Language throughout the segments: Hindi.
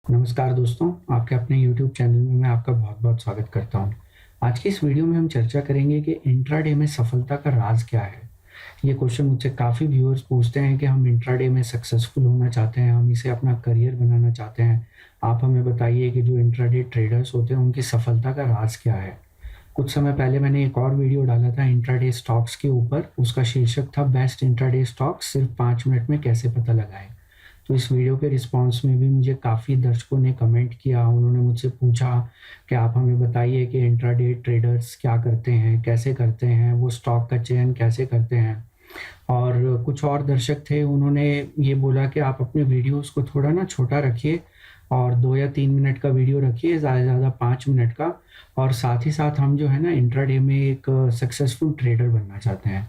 नमस्कार दोस्तों, आपके अपने YouTube चैनल में मैं आपका बहुत-बहुत स्वागत करता हूँ। आज की इस वीडियो में हम चर्चा करेंगे कि इंट्राडे में सफलता का राज़ क्या है? ये क्वेश्चन मुझसे काफ़ी व्यूअर्स पूछते हैं कि हम इंट्राडे में सक्सेसफुल होना चाहते हैं, हम इसे अपना करियर बनाना चाहते हैं। आप हमें बताइए कि जो इंट्राडे ट्रेडर्स होते हैं, उनकी सफलता का राज़ क्या है? कुछ समय पहले मैंने एक और वीडियो डाला था इंट्राडे स्टॉक्स के ऊपर, उसका शीर्षक था बेस्ट इंट्राडे स्टॉक्स सिर्फ 5 मिनट में कैसे पता लगाएँ। तो इस वीडियो के रिस्पॉन्स में भी मुझे काफ़ी दर्शकों ने कमेंट किया, उन्होंने मुझसे पूछा कि आप हमें बताइए कि इंट्राडे ट्रेडर्स क्या करते हैं, कैसे करते हैं, वो स्टॉक का चयन कैसे करते हैं। और कुछ और दर्शक थे, उन्होंने ये बोला कि आप अपने वीडियोज़ को थोड़ा ना छोटा रखिए और 2 या 3 मिनट का वीडियो रखिए, ज़्यादा से ज़्यादा 5 मिनट का। और साथ ही साथ हम जो है ना इंट्राडे में एक सक्सेसफुल ट्रेडर बनना चाहते हैं।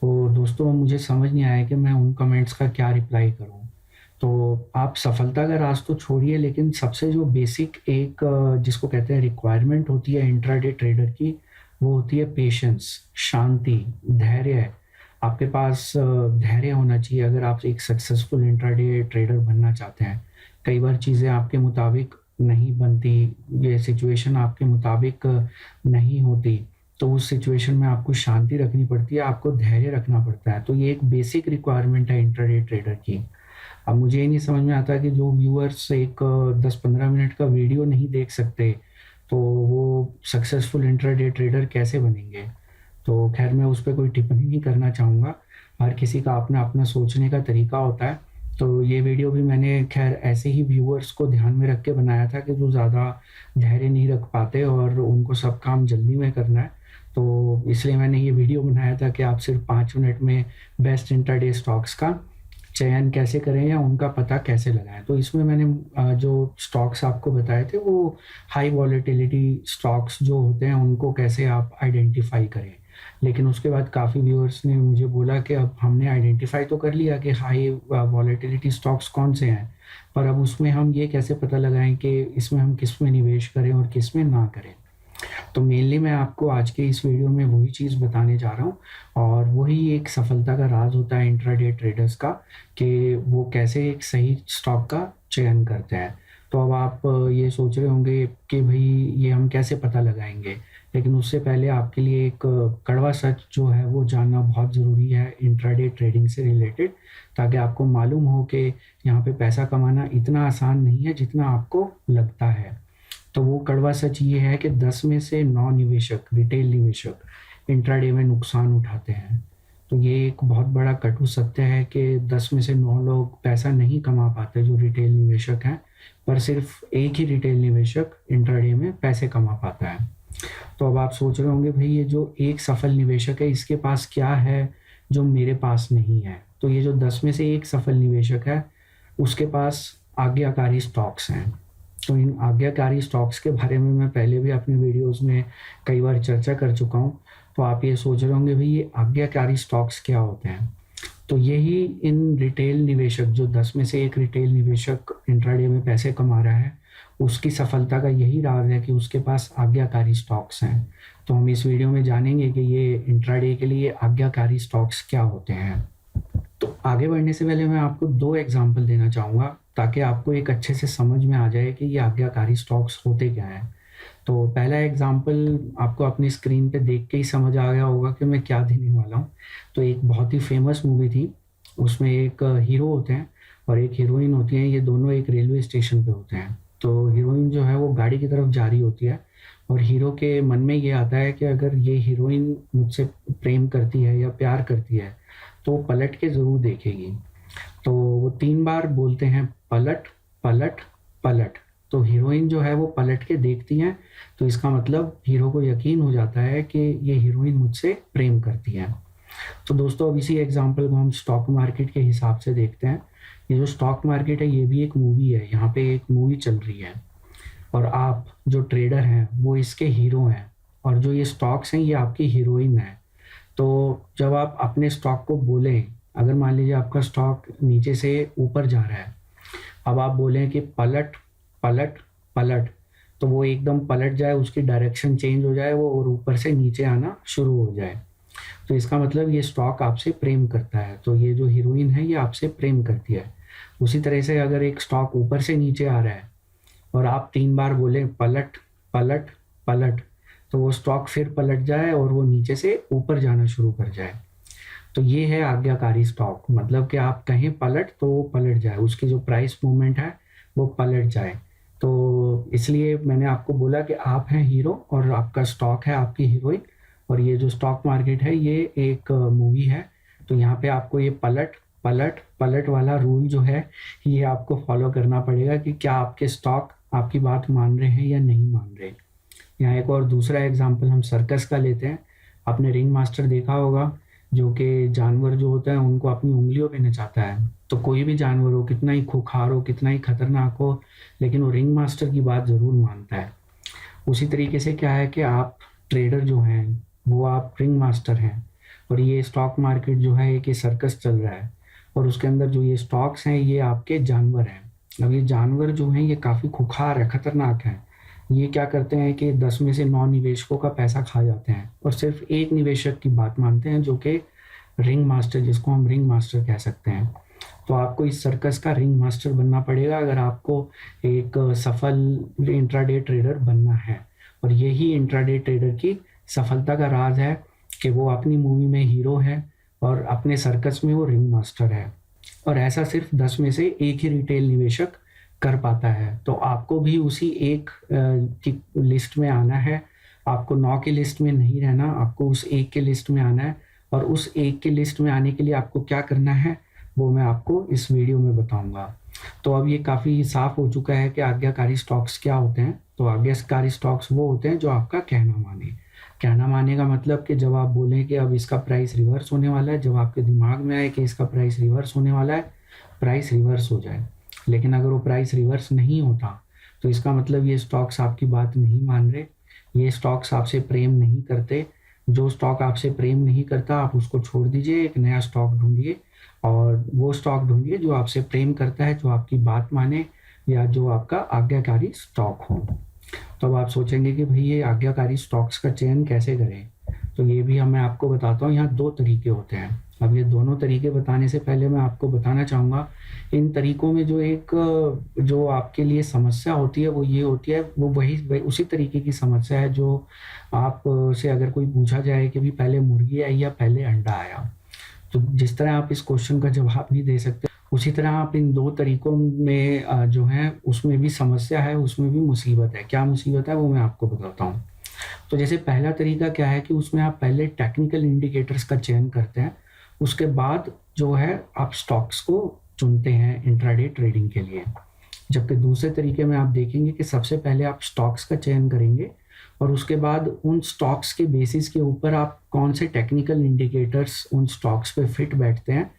तो दोस्तों मुझे समझ नहीं आया कि मैं उन कमेंट्स का क्या रिप्लाई करूँ। तो आप सफलता का राज तो छोड़िए, लेकिन सबसे जो बेसिक एक जिसको कहते हैं रिक्वायरमेंट होती है इंट्राडे ट्रेडर की, वो होती है पेशेंस, शांति, धैर्य। आपके पास धैर्य होना चाहिए अगर आप एक सक्सेसफुल इंट्राडे ट्रेडर बनना चाहते हैं। कई बार चीज़ें आपके मुताबिक नहीं बनती, ये सिचुएशन आपके मुताबिक नहीं होती, तो उस सिचुएशन में आपको शांति रखनी पड़ती है, आपको धैर्य रखना पड़ता है। तो ये एक बेसिक रिक्वायरमेंट है इंट्राडे ट्रेडर की। अब मुझे ये नहीं समझ में आता कि जो व्यूअर्स एक 10-15 मिनट का वीडियो नहीं देख सकते, तो वो सक्सेसफुल इंट्राडे ट्रेडर कैसे बनेंगे? तो ख़ैर मैं उस पे कोई टिप्पणी नहीं करना चाहूँगा। हर किसी का अपना-अपना सोचने का तरीका होता है। तो ये वीडियो भी मैंने ख़ैर ऐसे ही व्यूअर्स को ध्यान में रख के बनाया था कि जो ज़्यादा धैर्य नहीं रख पाते और उनको सब काम जल्दी में करना है। तो इसलिए मैंने ये वीडियो बनाया था कि आप सिर्फ़ 5 मिनट में बेस्ट इंट्राडे स्टॉक्स का चयन कैसे करें या उनका पता कैसे लगाएँ। तो इसमें मैंने जो स्टॉक्स आपको बताए थे, वो हाई वॉलेटिलिटी स्टॉक्स जो होते हैं उनको कैसे आप आइडेंटिफ़ाई करें। लेकिन उसके बाद काफ़ी व्यूअर्स ने मुझे बोला कि अब हमने आइडेंटिफ़ाई तो कर लिया कि हाई वॉलेटिलिटी स्टॉक्स कौन से हैं, पर अब उसमें हम ये कैसे पता लगाएँ कि इसमें हम किस में निवेश करें और किस में ना करें। तो मेनली मैं आपको आज के इस वीडियो में वही चीज़ बताने जा रहा हूँ और वही एक सफलता का राज होता है इंट्राडे ट्रेडर्स का, कि वो कैसे एक सही स्टॉक का चयन करते हैं। तो अब आप ये सोच रहे होंगे कि भई ये हम कैसे पता लगाएँगे? लेकिन उससे पहले आपके लिए एक कड़वा सच जो है वो जानना बहुत ज़रूरी है इंट्राडे ट्रेडिंग से रिलेटेड, ताकि आपको मालूम हो कि यहाँ पे पैसा कमाना इतना आसान नहीं है जितना आपको लगता है। तो वो कड़वा सच ये है कि 10 में से 9 निवेशक, रिटेल निवेशक इंट्राडे में नुकसान उठाते हैं। तो ये एक बहुत बड़ा कटु सत्य है कि 10 में से 9 लोग पैसा नहीं कमा पाते जो रिटेल निवेशक हैं, पर सिर्फ एक ही रिटेल निवेशक इंट्राडे में पैसे कमा पाता है। तो अब आप सोच रहे होंगे भई ये जो एक सफल निवेशक है इसके पास क्या है जो मेरे पास नहीं है? तो ये जो 10 में से 1 सफल निवेशक है, उसके पास आज्ञाकारी स्टॉक्स हैं। तो इन आज्ञाकारी स्टॉक्स के बारे में मैं पहले भी अपने वीडियोज़ में कई बार चर्चा कर चुका हूँ। तो आप ये सोच रहे होंगे भई ये आज्ञाकारी स्टॉक्स क्या होते हैं? तो यही इन रिटेल निवेशक, जो 10 में से 1 रिटेल निवेशक इंट्राडे में पैसे कमा रहा है, उसकी सफलता का यही राज़ है कि उसके पास आज्ञाकारी स्टॉक्स हैं। तो हम इस वीडियो में जानेंगे कि ये इंट्राडे के लिए आज्ञाकारी स्टॉक्स क्या होते हैं। तो आगे बढ़ने से पहले मैं आपको 2 एग्ज़ाम्पल देना चाहूँगा, ताकि आपको एक अच्छे से समझ में आ जाए कि ये आज्ञाकारी स्टॉक्स होते क्या हैं। तो पहला एग्ज़ाम्पल आपको अपनी स्क्रीन पे देख के ही समझ आ गया होगा कि मैं क्या देने वाला हूँ। तो एक बहुत ही फ़ेमस मूवी थी, उसमें एक हीरो होते हैं और एक हीरोइन होती हैं, ये दोनों एक रेलवे स्टेशन पे होते हैं। तो हीरोइन जो है वो गाड़ी की तरफ जा रही होती है और हीरो के मन में ये आता है कि अगर ये हीरोइन मुझसे प्रेम करती है या प्यार करती है, तो वो पलट के ज़रूर देखेगी। तो वो 3 बार बोलते हैं पलट, पलट, पलट। तो हीरोइन जो है वो पलट के देखती हैं, तो इसका मतलब हीरो को यकीन हो जाता है कि ये हीरोइन मुझसे प्रेम करती है। तो दोस्तों अब इसी एग्ज़ाम्पल को हम स्टॉक मार्केट के हिसाब से देखते हैं। ये जो स्टॉक मार्केट है ये भी एक मूवी है, यहाँ पे एक मूवी चल रही है और आप जो ट्रेडर हैं वो इसके हीरो हैं और जो ये स्टॉक्स हैं ये आपकी हीरोइन है। तो जब आप अपने स्टॉक को बोलें, अगर मान लीजिए आपका स्टॉक नीचे से ऊपर जा रहा है, अब आप बोलें कि पलट, पलट, पलट, तो वो एकदम पलट जाए, उसकी डायरेक्शन चेंज हो जाए वो और ऊपर से नीचे आना शुरू हो जाए। तो इसका मतलब ये स्टॉक आपसे प्रेम करता है। तो ये जो हीरोइन है ये आपसे प्रेम करती है। उसी तरह से अगर एक स्टॉक ऊपर से नीचे आ रहा है, और आप 3 बार बोले पलट पलट पलट, तो वो स्टॉक फिर पलट जाए और वो नीचे से ऊपर जाना शुरू कर जाए। तो ये है आज्ञाकारी स्टॉक, मतलब कि आप कहें पलट तो वो पलट जाए, उसकी जो प्राइस मूवमेंट है वो पलट जाए। तो इसलिए मैंने आपको बोला कि आप हैं हीरो और आपका स्टॉक है आपकी हीरोइन, और ये जो स्टॉक मार्केट है ये एक मूवी है। तो यहाँ पे आपको ये पलट पलट पलट वाला रूल जो है ये आपको फॉलो करना पड़ेगा कि क्या आपके स्टॉक आपकी बात मान रहे हैं या नहीं मान रहे। यहाँ एक और दूसरा एग्जाम्पल हम सर्कस का लेते हैं। आपने रिंग मास्टर देखा होगा, जो कि जानवर जो होता है उनको अपनी उंगलियों पे नचाता है। तो कोई भी जानवर हो, कितना ही खूंखार हो, कितना ही खतरनाक हो, लेकिन वो रिंग मास्टर की बात जरूर मानता है। उसी तरीके से क्या है कि आप ट्रेडर जो हैं वो आप रिंग मास्टर हैं, और ये स्टॉक मार्केट जो है एक ये सर्कस चल रहा है, और उसके अंदर जो ये स्टॉक्स हैं ये आपके जानवर हैं। अब ये जानवर जो हैं ये काफ़ी खुखार है, खतरनाक है। ये क्या करते हैं कि 10 में से 9 निवेशकों का पैसा खा जाते हैं और सिर्फ एक निवेशक की बात मानते हैं, जो कि रिंग मास्टर, जिसको हम रिंग मास्टर कह सकते हैं। तो आपको इस सर्कस का रिंग मास्टर बनना पड़ेगा अगर आपको एक सफल इंट्राडे ट्रेडर बनना है। और यही इंट्राडे ट्रेडर की सफलता का राज है कि वो अपनी मूवी में हीरो है और अपने सर्कस में वो रिंग मास्टर है। और ऐसा सिर्फ 10 में से एक ही रिटेल निवेशक कर पाता है। तो आपको भी उसी एक की लिस्ट में आना है। आपको 9 की लिस्ट में नहीं रहना, आपको उस एक के लिस्ट में आना है। और उस एक के लिस्ट में आने के लिए आपको क्या करना है वो मैं आपको इस वीडियो में बताऊंगा। तो अब ये काफ़ी साफ हो चुका है कि आज्ञाकारी स्टॉक्स क्या होते हैं। तो आज्ञाकारी स्टॉक्स वो होते हैं जो आपका कहना माने। कहना माने का मतलब कि जब आप बोलें कि अब इसका प्राइस रिवर्स होने वाला है, जब आपके दिमाग में आए कि इसका प्राइस रिवर्स होने वाला है, प्राइस रिवर्स हो जाए। लेकिन अगर वो प्राइस रिवर्स नहीं होता तो इसका मतलब ये स्टॉक्स आपकी बात नहीं मान रहे, ये स्टॉक्स आपसे प्रेम नहीं करते। जो स्टॉक आपसे प्रेम नहीं करता आप उसको छोड़ दीजिए, एक नया स्टॉक ढूंढिए, और वो स्टॉक ढूंढिए जो आपसे प्रेम करता है, जो आपकी बात माने, या जो आपका आज्ञाकारी स्टॉक हो। तो अब आप सोचेंगे कि भाई ये आज्ञाकारी स्टॉक्स का चयन कैसे करें। तो ये भी मैं आपको बताता हूँ। यहाँ 2 तरीके होते हैं। अब ये दोनों तरीके बताने से पहले मैं आपको बताना चाहूँगा, इन तरीकों में जो आपके लिए समस्या होती है वो ये होती है, वो वही उसी तरीके की समस्या है जो आप से अगर कोई पूछा जाए कि भी पहले मुर्गी आई या पहले अंडा आया। तो जिस तरह आप इस क्वेश्चन का जवाब नहीं दे सकते, उसी तरह आप इन 2 तरीकों में जो है उसमें भी समस्या है, उसमें भी मुसीबत है। क्या मुसीबत है वो मैं आपको बताता हूँ। तो जैसे पहला तरीका क्या है कि उसमें आप पहले टेक्निकल इंडिकेटर्स का चयन करते हैं, उसके बाद जो है आप स्टॉक्स को चुनते हैं इंट्राडे ट्रेडिंग के लिए। जबकि दूसरे तरीके में आप देखेंगे कि सबसे पहले आप स्टॉक्स का चयन करेंगे और उसके बाद उन स्टॉक्स के बेसिस के ऊपर आप कौन से टेक्निकल इंडिकेटर्स उन स्टॉक्स पे फिट बैठते हैं,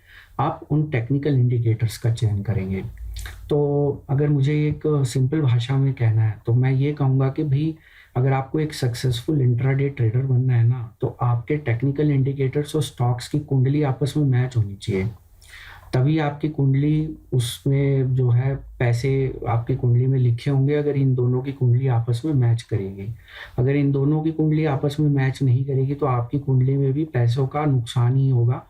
आप उन टेक्निकल इंडिकेटर्स का चयन करेंगे। तो अगर मुझे एक सिंपल भाषा में कहना है तो मैं ये कहूँगा कि भाई अगर आपको एक सक्सेसफुल इंट्राडे ट्रेडर बनना है ना, तो आपके टेक्निकल इंडिकेटर्स और स्टॉक्स की कुंडली आपस में मैच होनी चाहिए। तभी आपकी कुंडली, उसमें जो है पैसे आपकी कुंडली में लिखे होंगे अगर इन दोनों की कुंडली आपस में मैच करेगी। अगर इन दोनों की कुंडली आपस में मैच नहीं करेगी तो आपकी कुंडली में भी पैसों का नुकसान ही होगा,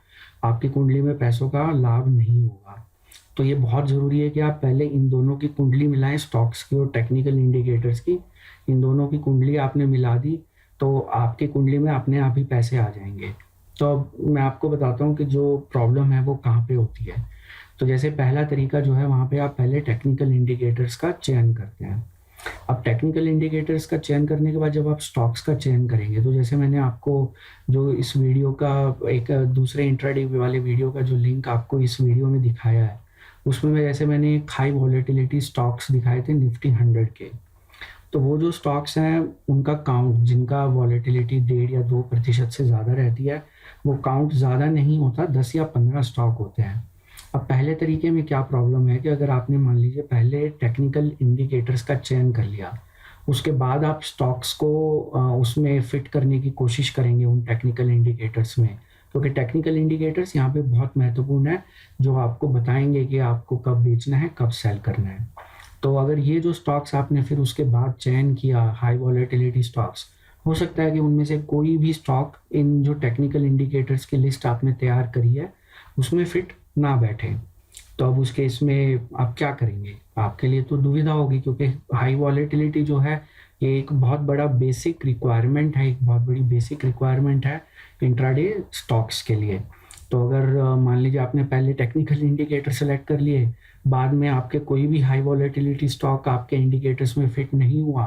आपकी कुंडली में पैसों का लाभ नहीं होगा। तो ये बहुत ज़रूरी है कि आप पहले इन दोनों की कुंडली मिलाएं, स्टॉक्स की और टेक्निकल इंडिकेटर्स की। इन दोनों की कुंडली आपने मिला दी तो आपकी कुंडली में अपने आप ही पैसे आ जाएंगे। तो अब मैं आपको बताता हूँ कि जो प्रॉब्लम है वो कहाँ पे होती है। तो जैसे पहला तरीका जो है वहाँ पे आप पहले टेक्निकल इंडिकेटर्स का चयन करते हैं। अब टेक्निकल इंडिकेटर्स का चयन करने के बाद जब आप स्टॉक्स का चयन करेंगे, तो जैसे मैंने आपको जो इस वीडियो का एक दूसरे इंट्राडे वाले वीडियो का जो लिंक आपको इस वीडियो में दिखाया है, उसमें मैंने एक हाई वॉलेटिलिटी स्टॉक्स दिखाए थे निफ्टी 100 के। तो वो जो स्टॉक्स हैं उनका काउंट, जिनका वॉलेटिलिटी 1.5 या 2% से ज़्यादा रहती है, वो काउंट ज़्यादा नहीं होता, 10 या 15 स्टॉक होते हैं। अब पहले तरीके में क्या प्रॉब्लम है कि अगर आपने मान लीजिए पहले टेक्निकल इंडिकेटर्स का चयन कर लिया, उसके बाद आप स्टॉक्स को उसमें फिट करने की कोशिश करेंगे उन टेक्निकल इंडिकेटर्स में, क्योंकि टेक्निकल इंडिकेटर्स यहाँ पे बहुत महत्वपूर्ण है, जो आपको बताएंगे कि आपको कब बेचना है, कब सेल करना है। तो अगर ये जो स्टॉक्स आपने फिर उसके बाद चयन किया, हाई वॉलेटिलिटी स्टॉक्स, हो सकता है कि उनमें से कोई भी स्टॉक इन जो टेक्निकल इंडिकेटर्स की लिस्ट आपने तैयार करी है उसमें फिट ना बैठे। तो अब उस केस में आप क्या करेंगे? आपके लिए तो दुविधा होगी, क्योंकि हाई वॉलेटिलिटी जो है ये एक बहुत बड़ा बेसिक रिक्वायरमेंट है, एक बहुत बड़ी बेसिक रिक्वायरमेंट है इंट्राडे स्टॉक्स के लिए। तो अगर मान लीजिए आपने पहले टेक्निकल इंडिकेटर सेलेक्ट कर लिए, बाद में आपके कोई भी हाई वॉलेटिलिटी स्टॉक आपके इंडिकेटर्स में फिट नहीं हुआ,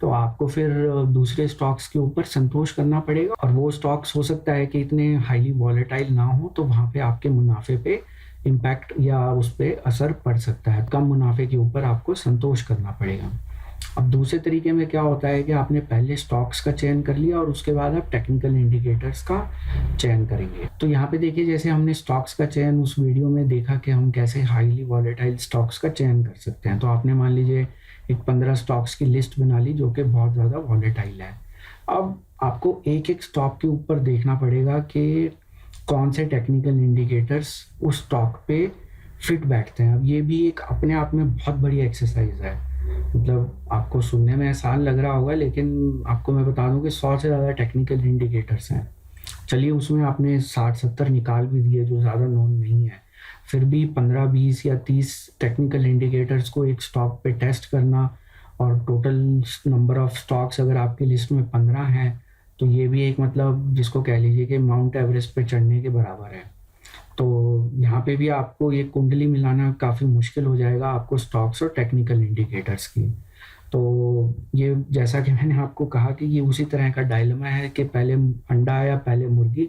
तो आपको फिर दूसरे स्टॉक्स के ऊपर संतोष करना पड़ेगा, और वो स्टॉक्स हो सकता है कि इतने हाईली वॉलेटाइल ना हो, तो वहां पे आपके मुनाफे पे इम्पैक्ट या उस पर असर पड़ सकता है। कम मुनाफे के ऊपर आपको संतोष करना पड़ेगा। अब दूसरे तरीके में क्या होता है कि आपने पहले स्टॉक्स का चयन कर लिया और उसके बाद आप टेक्निकल इंडिकेटर्स का चयन करेंगे। तो यहाँ पे देखिए, जैसे हमने स्टॉक्स का चयन उस वीडियो में देखा कि हम कैसे हाईली वॉलेटाइल स्टॉक्स का चयन कर सकते हैं। तो आपने मान लीजिए एक 15 स्टॉक्स की लिस्ट बना ली जो कि बहुत ज़्यादा वॉलेटाइल है। अब आपको एक एक स्टॉक के ऊपर देखना पड़ेगा कि कौन से टेक्निकल इंडिकेटर्स उस स्टॉक पे फिट बैठते हैं। अब ये भी एक अपने आप में बहुत बड़ी एक्सरसाइज है। मतलब आपको सुनने में आसान लग रहा होगा, लेकिन आपको मैं बता दूं कि 100 से ज़्यादा टेक्निकल इंडिकेटर्स हैं। चलिए उसमें आपने 60-70 निकाल भी दिए जो ज़्यादा नोन नहीं है, फिर भी 15-20 या 30 टेक्निकल इंडिकेटर्स को एक स्टॉक पे टेस्ट करना, और टोटल नंबर ऑफ स्टॉक्स अगर आपकी लिस्ट में 15 हैं, तो ये भी एक मतलब जिसको कह लीजिए कि माउंट एवरेस्ट पे चढ़ने के बराबर है। तो यहाँ पे भी आपको ये कुंडली मिलाना काफ़ी मुश्किल हो जाएगा आपको स्टॉक्स और टेक्निकल इंडिकेटर्स की। तो ये जैसा कि मैंने आपको कहा कि ये उसी तरह का डायलेमा है कि पहले अंडा या पहले मुर्गी।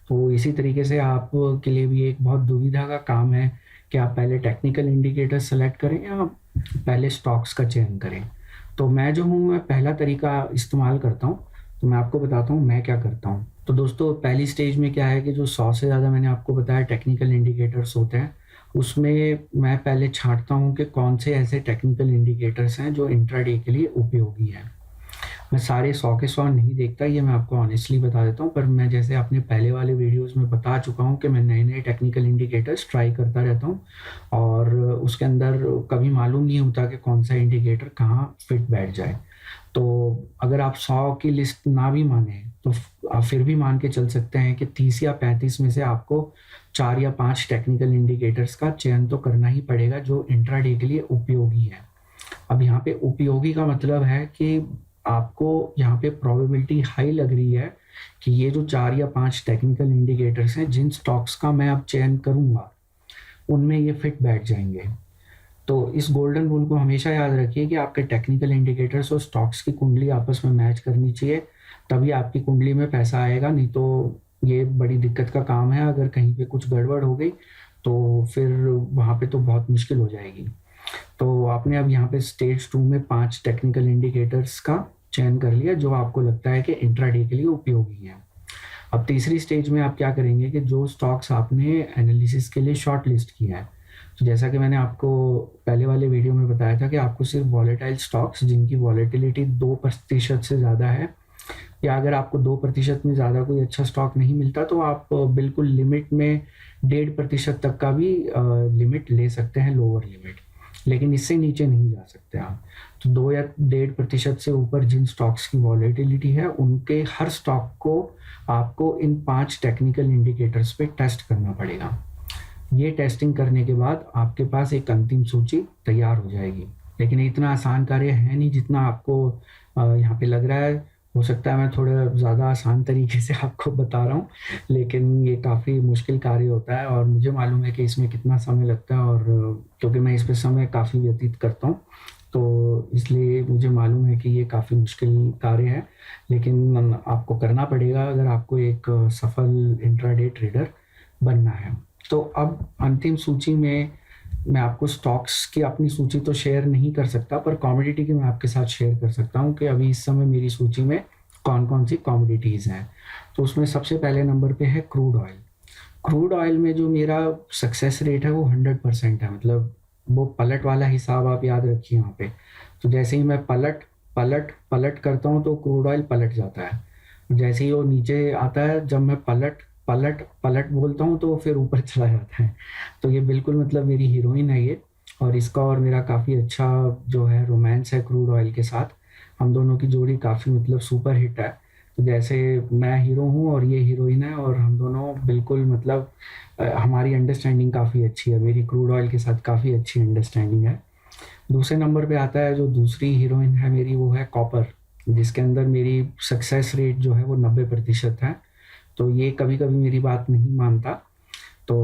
तो इसी तरीके से आप के लिए भी एक बहुत दुविधा का काम है कि आप पहले टेक्निकल इंडिकेटर सेलेक्ट करें या पहले स्टॉक्स का चयन करें। तो मैं जो हूँ, मैं पहला तरीका इस्तेमाल करता हूँ। तो मैं आपको बताता हूँ मैं क्या करता हूँ। तो दोस्तों, पहली स्टेज में क्या है कि जो 100 से ज़्यादा मैंने आपको बताया टेक्निकल इंडिकेटर्स होते हैं, उसमें मैं पहले छांटता हूँ कि कौन से ऐसे टेक्निकल इंडिकेटर्स हैं जो इंट्राडे के लिए उपयोगी हैं। मैं सारे 100 के 100 नहीं देखता, ये मैं आपको ऑनेस्टली बता देता हूँ, पर मैं जैसे अपने पहले वाले वीडियोस में बता चुका हूँ कि मैं नए नए टेक्निकल इंडिकेटर्स ट्राई करता रहता हूँ, और उसके अंदर कभी मालूम नहीं होता कि कौन सा इंडिकेटर कहाँ फिट बैठ जाए। तो अगर आप 100 की लिस्ट ना भी माने, तो आप फिर भी मान के चल सकते हैं कि 30 या 35 में से आपको 4 या 5 टेक्निकल इंडिकेटर्स का चयन तो करना ही पड़ेगा जो इंट्राडे के लिए उपयोगी है। अब यहाँ पे उपयोगी का मतलब है कि आपको यहाँ पे प्रोबेबिलिटी हाई लग रही है कि ये जो 4 या 5 टेक्निकल इंडिकेटर्स हैं जिन स्टॉक्स का मैं अब चयन करूंगा, उनमें ये फिट बैठ जाएंगे। तो इस गोल्डन रूल को हमेशा याद रखिए कि आपके टेक्निकल इंडिकेटर्स और स्टॉक्स की कुंडली आपस में मैच करनी चाहिए, तभी आपकी कुंडली में पैसा आएगा। नहीं तो ये बड़ी दिक्कत का काम है। अगर कहीं पे कुछ गड़बड़ हो गई तो फिर वहाँ पे तो बहुत मुश्किल हो जाएगी। तो आपने अब यहाँ पे स्टेज 2 में 5 टेक्निकल इंडिकेटर्स का चयन कर लिया जो आपको लगता है कि इंट्राडे के लिए उपयोगी है। अब तीसरी स्टेज में आप क्या करेंगे कि जो स्टॉक्स आपने एनालिसिस के लिए शॉर्ट लिस्ट किया है, तो जैसा कि मैंने आपको पहले वाले वीडियो में बताया था कि आपको सिर्फ वॉलेटाइल स्टॉक्स जिनकी वॉलेटिलिटी 2% से ज़्यादा है, या अगर आपको 2% में ज़्यादा कोई अच्छा स्टॉक नहीं मिलता, तो आप बिल्कुल लिमिट में 1.5% तक का भी लिमिट ले सकते हैं, लोअर लिमिट, लेकिन इससे नीचे नहीं जा सकते आप। तो 2 या 1.5% से ऊपर जिन स्टॉक्स की वॉलेटिलिटी है, उनके हर स्टॉक को आपको इन 5 टेक्निकल इंडिकेटर्स पे टेस्ट करना पड़ेगा। ये टेस्टिंग करने के बाद आपके पास एक अंतिम सूची तैयार हो जाएगी। लेकिन इतना आसान कार्य है नहीं जितना आपको यहाँ पे लग रहा है। हो सकता है मैं थोड़ा ज़्यादा आसान तरीके से आपको बता रहा हूँ, लेकिन ये काफ़ी मुश्किल कार्य होता है, और मुझे मालूम है कि इसमें कितना समय लगता है, और क्योंकि मैं इस पर समय काफ़ी व्यतीत करता हूँ, तो इसलिए मुझे मालूम है कि ये काफ़ी मुश्किल कार्य है, लेकिन आपको करना पड़ेगा अगर आपको एक सफल इंट्राडे ट्रेडर बनना है। तो अब अंतिम सूची में मैं आपको स्टॉक्स की अपनी सूची तो शेयर नहीं कर सकता, पर कमोडिटी की मैं आपके साथ शेयर कर सकता हूँ कि अभी इस समय मेरी सूची में कौन कौन सी कमोडिटीज़ हैं। तो उसमें सबसे पहले नंबर पे है क्रूड ऑयल। क्रूड ऑयल में जो मेरा सक्सेस रेट है वो 100% है। मतलब वो पलट वाला हिसाब आप याद रखिए यहाँ पे। तो जैसे ही मैं पलट पलट पलट करता हूँ तो क्रूड ऑयल पलट जाता है। जैसे ही वो नीचे आता है, जब मैं पलट पलट पलट बोलता हूँ तो फिर ऊपर चला जाता है। तो ये बिल्कुल मतलब मेरी हीरोइन है ये, और इसका और मेरा काफ़ी अच्छा जो है रोमांस है क्रूड ऑयल के साथ। हम दोनों की जोड़ी काफ़ी मतलब सुपर हिट है। तो जैसे मैं हीरो हूँ और ये हीरोइन है, और हम दोनों बिल्कुल मतलब हमारी अंडरस्टैंडिंग काफ़ी अच्छी है, मेरी क्रूड ऑयल के साथ काफ़ी अच्छी अंडरस्टैंडिंग है। दूसरे नंबर पे आता है जो दूसरी हीरोइन है मेरी, वो है कॉपर, जिसके अंदर मेरी सक्सेस रेट जो है वो 90% है। तो ये कभी कभी मेरी बात नहीं मानता, तो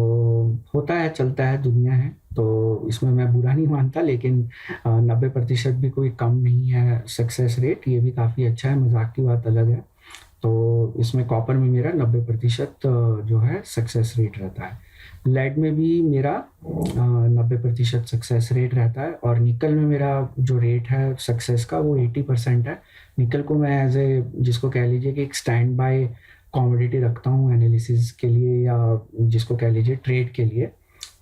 होता है, चलता है, दुनिया है, तो इसमें मैं बुरा नहीं मानता, लेकिन 90% भी कोई कम नहीं है सक्सेस रेट, ये भी काफ़ी अच्छा है, मजाक की बात अलग है। तो इसमें कॉपर में मेरा 90% जो है सक्सेस रेट रहता है। लेड में भी मेरा 90% सक्सेस रेट रहता है, और निकल में मेरा जो रेट है सक्सेस का वो 80% है। निकल को मैं एज ए, जिसको कह लीजिए कि एक स्टैंड बाय कॉमोडिटी रखता हूँ एनालिसिस के लिए, या जिसको कह लीजिए ट्रेड के लिए,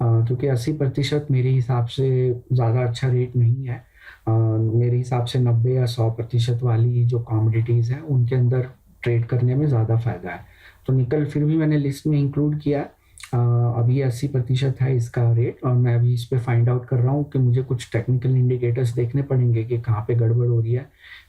क्योंकि 80% मेरे हिसाब से ज़्यादा अच्छा रेट नहीं है। मेरे हिसाब से 90 या 100% वाली जो कॉमोडिटीज़ हैं उनके अंदर ट्रेड करने में ज़्यादा फ़ायदा है। तो निकल फिर भी मैंने लिस्ट में इंक्लूड किया। अभी 80% है इसका रेट, और मैं अभी इस पे फाइंड आउट कर रहा हूँ कि मुझे कुछ टेक्निकल इंडिकेटर्स देखने पड़ेंगे कि कहाँ पे गड़बड़ हो रही है,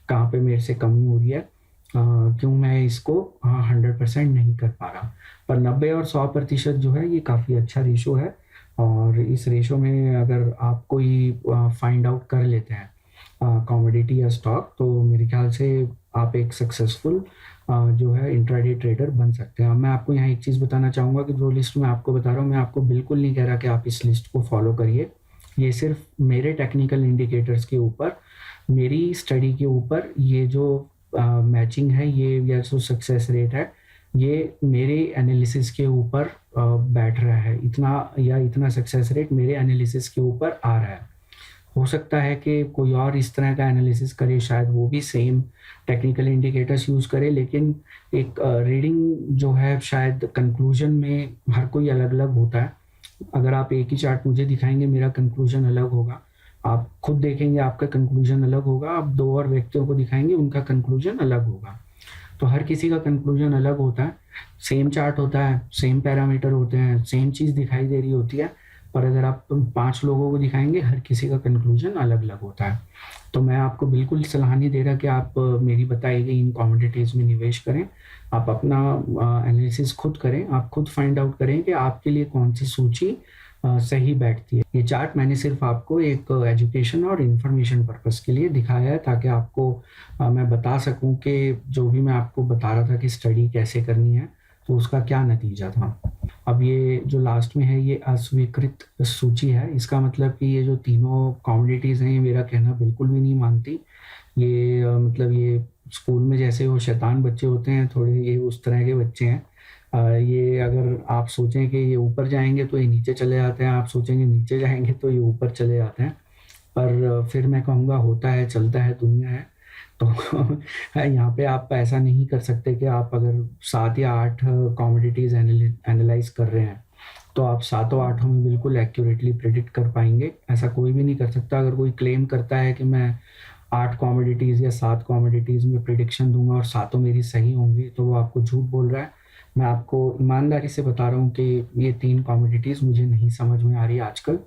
कहाँ पे मेरे से कमी हो रही है, क्यों मैं इसको 100% नहीं कर पा रहा। पर 90 और 100% जो है ये काफ़ी अच्छा रेशो है, और इस रेशो में अगर आप कोई फाइंड आउट कर लेते हैं कमोडिटी या स्टॉक, तो मेरे ख्याल से आप एक सक्सेसफुल जो है इंट्राडे ट्रेडर बन सकते हैं। अब मैं आपको यहाँ एक चीज़ बताना चाहूँगा कि जो लिस्ट मैं आपको बता रहा हूँ, मैं आपको बिल्कुल नहीं कह रहा कि आप इस लिस्ट को फॉलो करिए। ये सिर्फ मेरे टेक्निकल इंडिकेटर्स के ऊपर, मेरी स्टडी के ऊपर ये जो मैचिंग है, ये या जो सक्सेस रेट है, ये मेरे एनालिसिस के ऊपर बैठ रहा है। इतना या इतना सक्सेस रेट मेरे एनालिसिस के ऊपर आ रहा है। हो सकता है कि कोई और इस तरह का एनालिसिस करे, शायद वो भी सेम टेक्निकल इंडिकेटर्स यूज़ करे, लेकिन एक रीडिंग जो है शायद कंक्लूजन में हर कोई अलग अलग होता है। अगर आप एक ही चार्ट मुझे दिखाएंगे, मेरा कंक्लूजन अलग होगा, आप खुद देखेंगे आपका कंक्लूजन अलग होगा, आप दो और व्यक्तियों को दिखाएंगे उनका कंक्लूजन अलग होगा। तो हर किसी का कंक्लूजन अलग होता है। सेम चार्ट होता है, सेम पैरामीटर होते हैं, सेम चीज़ दिखाई दे रही होती है, पर अगर आप 5 लोगों को दिखाएंगे, हर किसी का कंक्लूजन अलग अलग होता है। तो मैं आपको बिल्कुल सलाह नहीं दे रहा कि आप मेरी बताई गई इन कमोडिटीज़ में निवेश करें। आप अपना एनालिसिस खुद करें, आप खुद फाइंड आउट करें कि आपके लिए कौन सी सूची सही बैठती है। ये चार्ट मैंने सिर्फ आपको एक एजुकेशन और इन्फॉर्मेशन पर्पस के लिए दिखाया है, ताकि आपको मैं बता सकूं कि जो भी मैं आपको बता रहा था कि स्टडी कैसे करनी है, तो उसका क्या नतीजा था। अब ये जो लास्ट में है ये अस्वीकृत सूची है, इसका मतलब कि ये जो तीनों कमोडिटीज़ हैं ये मेरा कहना बिल्कुल भी नहीं मानती। ये मतलब ये स्कूल में जैसे वो शैतान बच्चे होते हैं थोड़े, ये उस तरह के बच्चे हैं। ये अगर आप सोचें कि ये ऊपर जाएंगे तो ये नीचे चले जाते हैं, आप सोचेंगे नीचे जाएंगे तो ये ऊपर चले जाते हैं। पर फिर मैं कहूँगा होता है, चलता है, दुनिया है। तो यहाँ पे आप ऐसा नहीं कर सकते कि आप अगर 7 या 8 कमोडिटीज़ एनालाइज कर रहे हैं तो आप सातों आठों में बिल्कुल एक्यूरेटली प्रिडिक्ट कर पाएंगे। ऐसा कोई भी नहीं कर सकता। अगर कोई क्लेम करता है कि मैं 8 कमोडिटीज़ या 7 कमोडिटीज़ में प्रिडिक्शन दूंगा और सातों मेरी सही होंगी, तो वो आपको झूठ बोल रहा है। मैं आपको ईमानदारी से बता रहा हूँ कि ये 3 कमोडिटीज़ मुझे नहीं समझ में आ रही आजकल।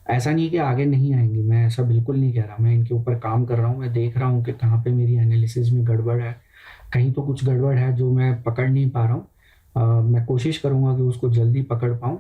ऐसा नहीं कि आगे नहीं आएंगी, मैं ऐसा बिल्कुल नहीं कह रहा, मैं इनके ऊपर काम कर रहा हूँ, मैं देख रहा हूँ कि कहाँ पे मेरी एनालिसिस में गड़बड़ है, कहीं तो कुछ गड़बड़ है जो मैं पकड़ नहीं पा रहा हूँ। मैं कोशिश करूँगा कि उसको जल्दी पकड़ पाऊँ,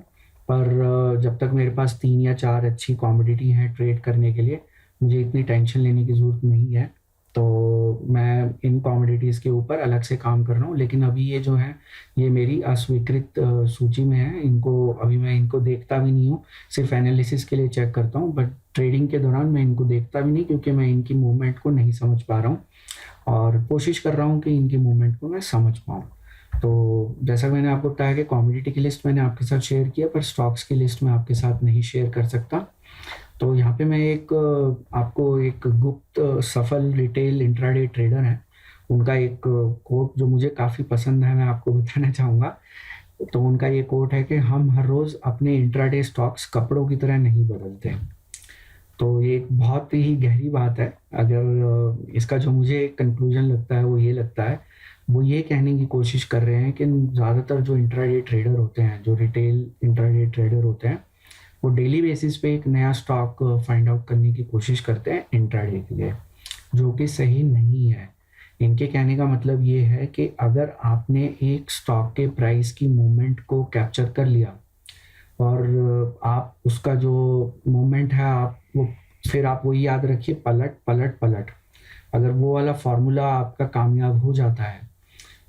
पर जब तक मेरे पास 3 या 4 अच्छी कमोडिटी हैं ट्रेड करने के लिए, मुझे इतनी टेंशन लेने की ज़रूरत नहीं है। तो मैं इन कमोडिटीज़ के ऊपर अलग से काम कर रहा हूँ, लेकिन अभी ये जो है ये मेरी अस्वीकृत सूची में है। इनको अभी मैं इनको देखता भी नहीं हूँ, सिर्फ एनालिसिस के लिए चेक करता हूँ, बट ट्रेडिंग के दौरान मैं इनको देखता भी नहीं, क्योंकि मैं इनकी मूवमेंट को नहीं समझ पा रहा हूँ, और कोशिश कर रहा हूँ कि इनकी मूवमेंट को मैं समझ पाऊँ। तो जैसा मैंने आपको बताया कि कमोडिटी की लिस्ट मैंने आपके साथ शेयर किया, पर स्टॉक्स की लिस्ट मैं आपके साथ नहीं शेयर कर सकता। तो यहाँ पे मैं एक आपको एक गुप्त सफल रिटेल इंट्राडे ट्रेडर है, उनका एक कोट जो मुझे काफ़ी पसंद है, मैं आपको बताना चाहूँगा। तो उनका ये कोट है कि हम हर रोज़ अपने इंट्राडे स्टॉक्स कपड़ों की तरह नहीं बदलते। तो ये एक बहुत ही गहरी बात है। अगर इसका जो मुझे कंक्लूजन लगता है वो ये लगता है, वो ये कहने की कोशिश कर रहे हैं कि ज़्यादातर जो इंट्राडे ट्रेडर होते हैं, जो रिटेल इंट्राडे ट्रेडर होते हैं, वो डेली बेसिस पे एक नया स्टॉक फाइंड आउट करने की कोशिश करते हैं इंट्राडे के लिए, जो कि सही नहीं है। इनके कहने का मतलब ये है कि अगर आपने एक स्टॉक के प्राइस की मूवमेंट को कैप्चर कर लिया और आप उसका जो मूवमेंट है आप वो फिर आप वही याद रखिए, पलट पलट पलट। अगर वो वाला फॉर्मूला आपका कामयाब हो जाता है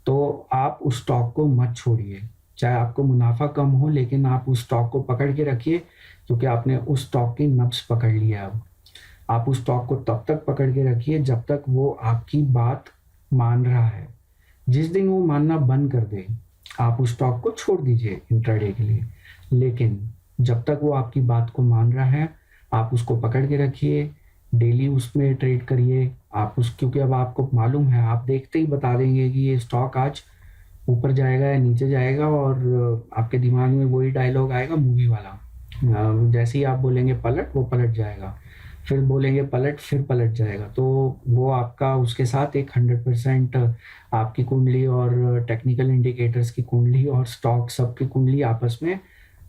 तो आप उस स्टॉक को मत छोड़िए। चाहे आपको मुनाफा कम हो लेकिन आप उस स्टॉक को पकड़ के रखिए, क्योंकि आपने उस स्टॉक की नब्ज पकड़ लिया। अब आप उस स्टॉक को तब तक पकड़ के रखिए जब तक वो आपकी बात मान रहा है। जिस दिन वो मानना बंद कर दे आप उस स्टॉक को छोड़ दीजिए इंट्राडे के लिए। लेकिन जब तक वो आपकी बात को मान रहा है आप उसको पकड़ के रखिए, डेली उसमें ट्रेड करिए। आप उस क्योंकि अब आपको मालूम है, आप देखते ही बता देंगे कि ये स्टॉक आज ऊपर जाएगा या नीचे जाएगा, और आपके दिमाग में वही डायलॉग आएगा मूवी वाला। जैसे ही आप बोलेंगे पलट, वो पलट जाएगा, फिर बोलेंगे पलट, फिर पलट जाएगा। तो वो आपका उसके साथ एक 100% आपकी कुंडली और टेक्निकल इंडिकेटर्स की कुंडली और स्टॉक सब की कुंडली आपस में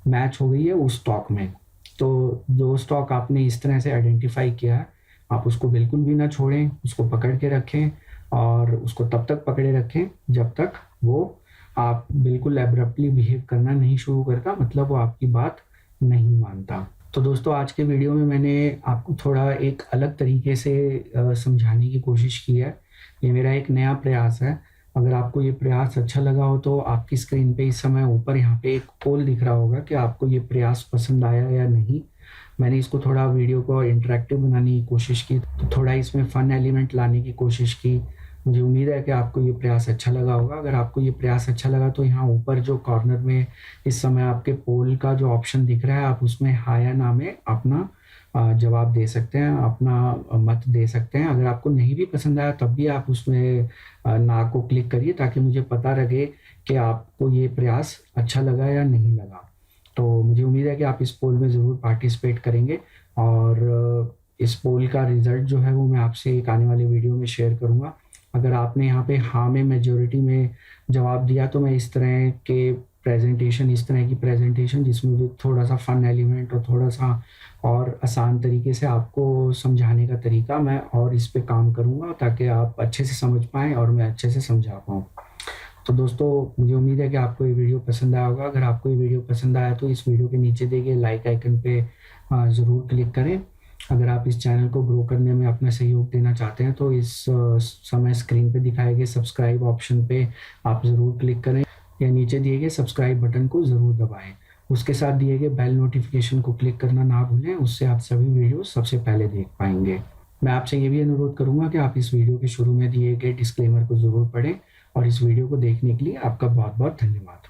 मैच हो गई है उस स्टॉक में। तो जो स्टॉक आपने इस तरह से आइडेंटिफाई किया है आप उसको बिल्कुल भी ना छोड़ें, उसको पकड़ के रखें और उसको तब तक पकड़े रखें जब तक वो आप बिल्कुल एब्रप्टली बिहेव करना नहीं शुरू करता, मतलब वो आपकी बात नहीं मानता। तो दोस्तों आज के वीडियो में मैंने आपको थोड़ा एक अलग तरीके से समझाने की कोशिश की है। ये मेरा एक नया प्रयास है। अगर आपको ये प्रयास अच्छा लगा हो तो आपकी स्क्रीन पे इस समय ऊपर यहाँ पे एक पोल दिख रहा होगा कि आपको ये प्रयास पसंद आया या नहीं। मैंने इसको थोड़ा वीडियो को इंटरेक्टिव बनाने की कोशिश की, तो थोड़ा इसमें फन एलिमेंट लाने की कोशिश की। मुझे उम्मीद है कि आपको ये प्रयास अच्छा लगा होगा। अगर आपको ये प्रयास अच्छा लगा तो यहाँ ऊपर जो कॉर्नर में इस समय आपके पोल का जो ऑप्शन दिख रहा है आप उसमें हाँ या ना में अपना जवाब दे सकते हैं, अपना मत दे सकते हैं। अगर आपको नहीं भी पसंद आया तब भी आप उसमें ना को क्लिक करिए ताकि मुझे पता लगे कि आपको ये प्रयास अच्छा लगा या नहीं लगा। तो मुझे उम्मीद है कि आप इस पोल में ज़रूर पार्टिसिपेट करेंगे और इस पोल का रिजल्ट जो है वो मैं आपसे एक आने वाले वीडियो में शेयर करूँगा। अगर आपने यहाँ पे हाँ में मेजॉरिटी में जवाब दिया तो मैं इस तरह की प्रेजेंटेशन जिसमें भी थोड़ा सा फन एलिमेंट और थोड़ा सा और आसान तरीके से आपको समझाने का तरीका मैं और इस पे काम करूँगा ताकि आप अच्छे से समझ पाएँ और मैं अच्छे से समझा पाऊँ। तो दोस्तों मुझे उम्मीद है कि आपको ये वीडियो पसंद आया होगा। अगर आपको ये वीडियो पसंद आया तो इस वीडियो के नीचे दिए गए लाइक आइकन पे ज़रूर क्लिक करें। अगर आप इस चैनल को ग्रो करने में अपना सहयोग देना चाहते हैं तो इस समय स्क्रीन पे दिखाए गए सब्सक्राइब ऑप्शन पे आप ज़रूर क्लिक करें या नीचे दिए गए सब्सक्राइब बटन को ज़रूर दबाएं। उसके साथ दिए गए बेल नोटिफिकेशन को क्लिक करना ना भूलें, उससे आप सभी वीडियो सबसे पहले देख पाएंगे। मैं आपसे ये भी अनुरोध करूंगा कि आप इस वीडियो के शुरू में दिए गए डिस्क्लेमर को ज़रूर पढ़ें और इस वीडियो को देखने के लिए आपका बहुत बहुत धन्यवाद।